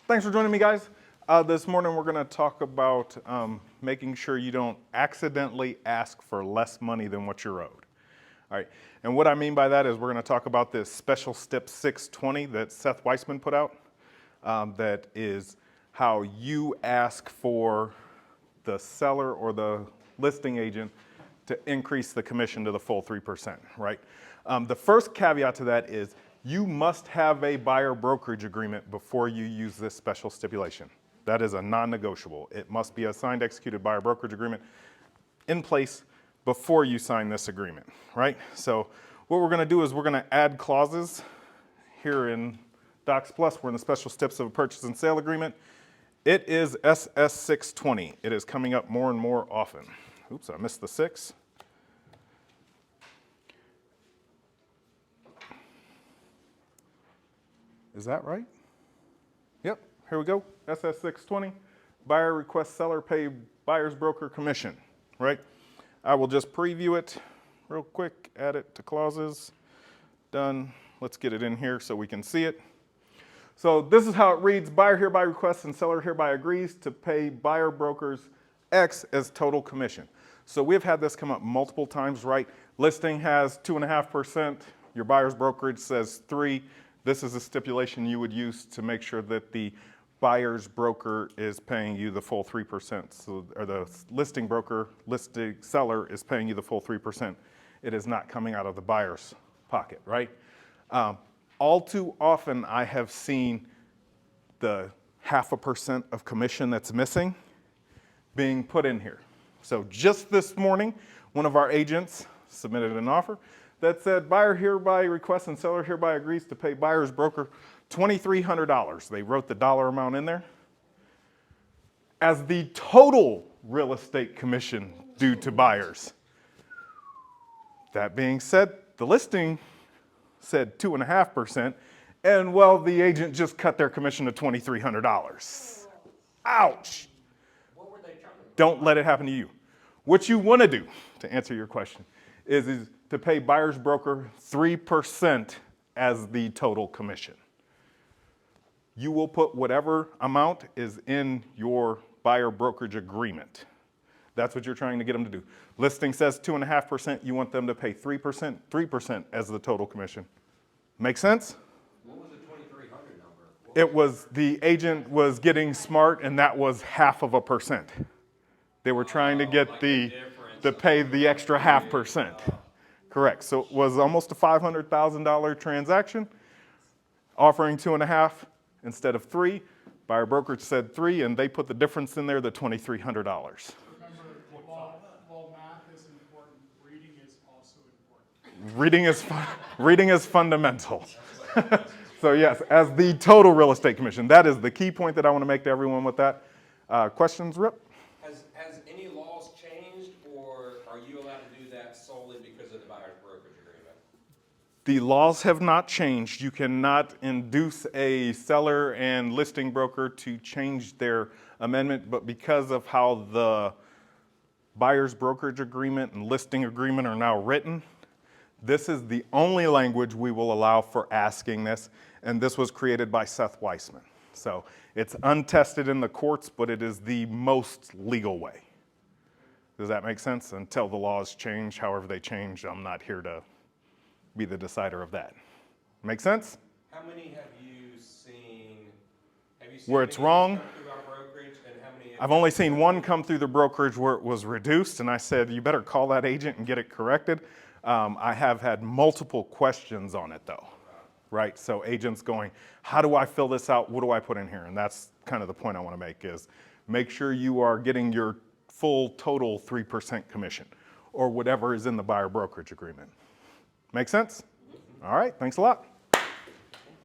Thanks for joining me, guys. This morning we're going to talk about making sure you don't accidentally ask for less money than what you're owed. All right, and what I mean by that is we're going to talk about this special Stip 620 that Seth Weissman put out. That is how you ask for the seller or the listing agent to increase the commission to the full 3%, right? The first caveat to that is you must have a buyer brokerage agreement before you use this special stipulation. That is a non-negotiable. It must be a signed, executed buyer brokerage agreement in place before you sign this agreement, right? So what we're gonna do is we're gonna add clauses here in Docs Plus. We're in the special steps of a purchase and sale agreement. It is SS 620. It is coming up more and more often. Oops, I missed the 6. Is that right? Yep, here we go. SS 620. Buyer requests seller pay buyer's broker commission, right? I will just preview it real quick, add it to clauses. Done. Let's get it in here so we can see it. So this is how it reads. Buyer hereby requests and seller hereby agrees to pay buyer brokers X as total commission. So we've had this come up multiple times, right? Listing has 2.5%. Your buyer's brokerage says 3%. This is a stipulation you would use to make sure that the buyer's broker is paying you the full 3%. So, or the listing broker, listing seller is paying you the full 3%. It is not coming out of the buyer's pocket, right? All too often I have seen the 0.5% of commission that's missing being put in here. So just this morning, one of our agents submitted an offer that said buyer hereby requests and seller hereby agrees to pay buyer's broker $2,300. They wrote the dollar amount in there as the total real estate commission due to buyers. That being said, the listing said 2.5%, and well, the agent just cut their commission to $2,300. Ouch! What were they charging? Don't let it happen to you. What you want to do, to answer your question, is to pay buyer's broker 3% as the total commission. You will put whatever amount is in your buyer brokerage agreement. That's what you're trying to get them to do. Listing says 2.5%, you want them to pay 3%, 3% as the total commission. Make sense? What was the 2,300 number? It was, the agent was getting smart and that was 0.5%. They were trying to get to pay the extra 0.5%. Correct, so it was almost a $500,000 transaction, offering 2.5 instead of 3. Buyer brokerage said 3 and they put the difference in there, the $2,300. Remember, while math is important, reading is also important. Reading is fundamental. So yes, as the total real estate commission, that is the key point that I want to make to everyone with that. Questions, Rip? Has any laws changed, or are you allowed to do that solely because of the buyer's brokerage agreement? The laws have not changed. You cannot induce a seller and listing broker to change their amendment, but because of how the buyer's brokerage agreement and listing agreement are now written, this is the only language we will allow for asking this, and this was created by Seth Weissman. So it's untested in the courts, but it is the most legal way. Does that make sense? Until the laws change, however they change, I'm not here to be the decider of that. Make sense? How many have you seen? Where it's wrong? Come through our brokerage, and how many? I've only seen one come through the brokerage where it was reduced, and I said, you better call that agent and get it corrected. I have had multiple questions on it though, right? So agents going, how do I fill this out? What do I put in here? And that's kind of the point I want to make is make sure you are getting your full total 3% commission or whatever is in the buyer brokerage agreement. Make sense? All right, thanks a lot.